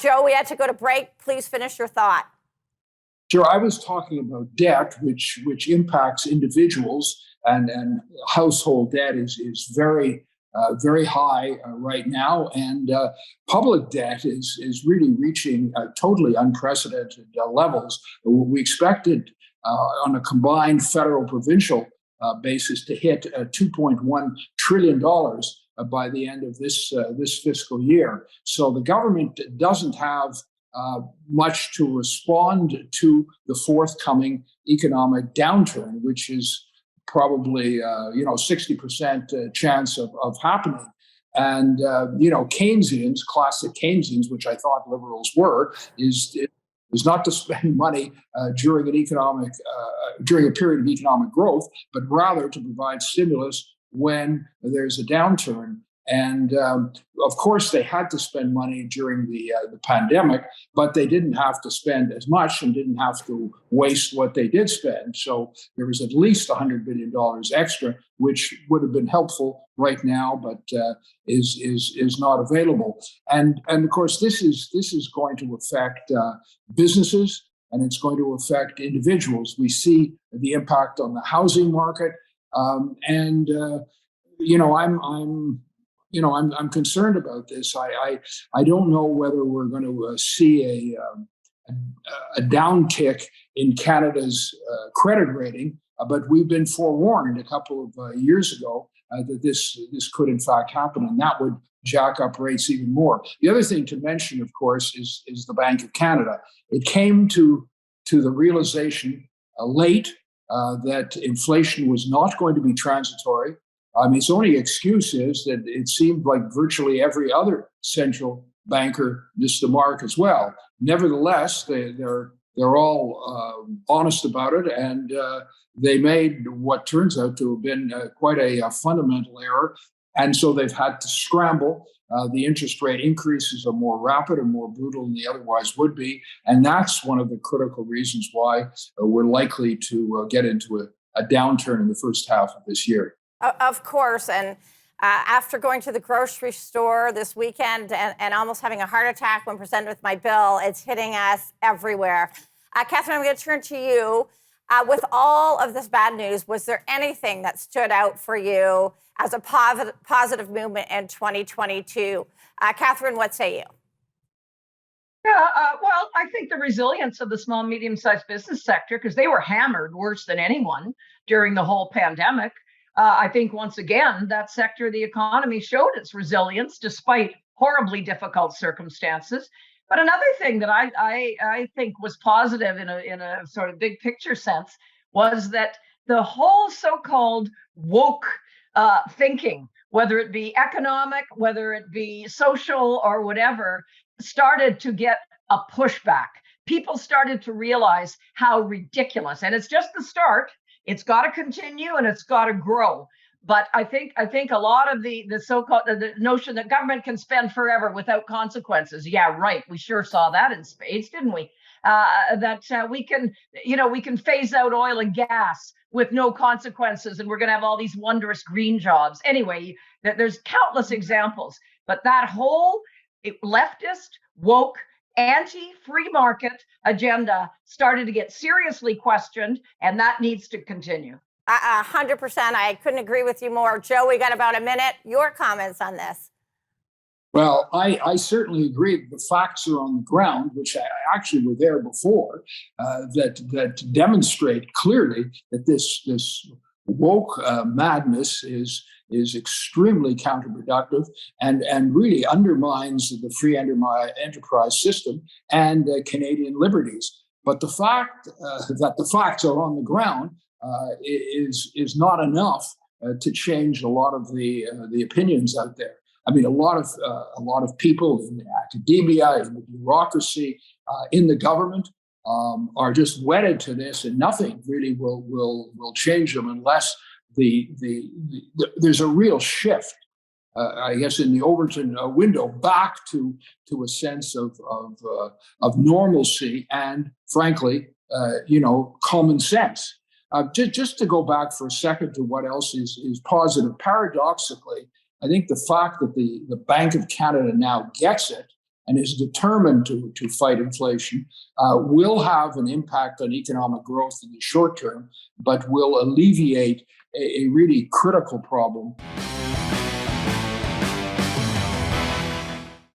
Joe, we had to go to break. Please finish your thought. Sure. I was talking about debt, which impacts individuals, and household debt is very high right now, and public debt is really reaching totally unprecedented levels. We expected on a combined federal provincial basis to hit $2.1 trillion by the end of this fiscal year. So the government doesn't have much to respond to the forthcoming economic downturn, which is probably 60% chance of happening. And Keynesians, classic Keynesians, which I thought liberals were, is not to spend money during a period of economic growth, but rather to provide stimulus when there's a downturn. And of course, they had to spend money during the pandemic, but they didn't have to spend as much and didn't have to waste what they did spend. So there was at least $100 billion extra, which would have been helpful right now, but is not available. And of course, this is going to affect businesses, and it's going to affect individuals. We see the impact on the housing market, I'm concerned about this. I don't know whether we're going to see a downtick in Canada's credit rating, but we've been forewarned a couple of years ago that this could in fact happen, and that would jack up rates even more. The other thing to mention, of course, is the Bank of Canada. It came to the realization late that inflation was not going to be transitory. I mean, its only excuse is that it seemed like virtually every other central banker missed the mark as well. Nevertheless, they're all honest about it, and they made what turns out to have been quite a fundamental error. And so they've had to scramble. The interest rate increases are more rapid and more brutal than they otherwise would be. And that's one of the critical reasons why we're likely to get into a downturn in the first half of this year. Of course. And after going to the grocery store this weekend and almost having a heart attack when presented with my bill, it's hitting us everywhere. Catherine, I'm going to turn to you. With all of this bad news, was there anything that stood out for you as a positive movement in 2022? Catherine, what say you? Yeah, well, I think the resilience of the small, medium-sized business sector, because they were hammered worse than anyone during the whole pandemic. I think once again, that sector of the economy showed its resilience despite horribly difficult circumstances. But another thing that I think was positive in a sort of big picture sense was that the whole so-called woke thinking, whether it be economic, whether it be social or whatever, started to get a pushback. People started to realize how ridiculous, and it's just the start. It's got to continue and it's got to grow. But I think a lot of the so-called the notion that government can spend forever without consequences. Yeah, right. We sure saw that in spades, didn't we? That we can phase out oil and gas with no consequences, and we're going to have all these wondrous green jobs. Anyway, there's countless examples. But that whole leftist, woke, anti-free market agenda started to get seriously questioned, and that needs to continue. 100%. I couldn't agree with you more. Joe, we got about a minute. Your comments on this? Well, I certainly agree. The facts are on the ground, which I actually were there before, that demonstrate clearly that this woke madness is extremely counterproductive and really undermines the free enterprise system and Canadian liberties. But the fact that the facts are on the ground is not enough to change a lot of the opinions out there. I mean, a lot of people in academia, in the bureaucracy, in the government are just wedded to this, and nothing really will change them unless there's a real shift, I guess, in the Overton window back to a sense of normalcy and, frankly, common sense. Just to go back for a second to what else is positive. Paradoxically, I think the fact that the Bank of Canada now gets it and is determined to fight inflation, will have an impact on economic growth in the short term, but will alleviate a really critical problem.